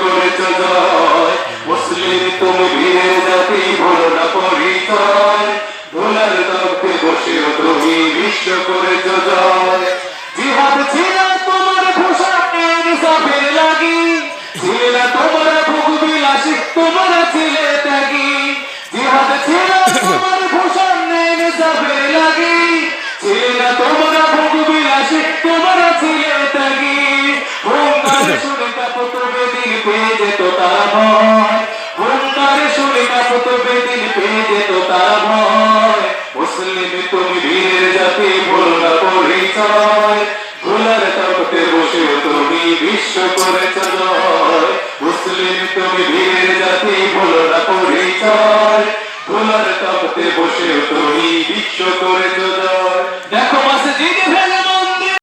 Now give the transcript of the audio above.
করেছ জয়। মুসলিম তুমি বীরের জাতি, ভুলো না পরিচয়। ভোলার তর্কে বসেও তুমি বিশ্ব করেছ জয়। জিহাদ ছিল তোমার পোশাকের সাফের লাগি, ছিল না তোমার ভোগ বিলাসী, তোমার ছিলে ত্যাগী। জিহাদ ছিল তোমার পোশাকের সাফের লাগি, ছিল না তোমার ভোগ বিলাসী, তোমার ছিলে ত্যাগী। হুঙ্কার শুনে কাঁপত বেদিন, পেয়ে যেত তারা ভয়। হুঙ্কার শুনে কাঁপত বেদিন, পেয়ে যেত তারা ভয়। মুসলিম তুমি বীরের জাতি, ভুলো না পরিচয়। ভোলার তর্কে বসেও তুমি বিশ্ব করেছ জয়। মুসলিম তুমি বীরের জাতি, ভুলো না পরিচয়। ভোলার তর্কে বসেও তুমি বিশ্ব করেছ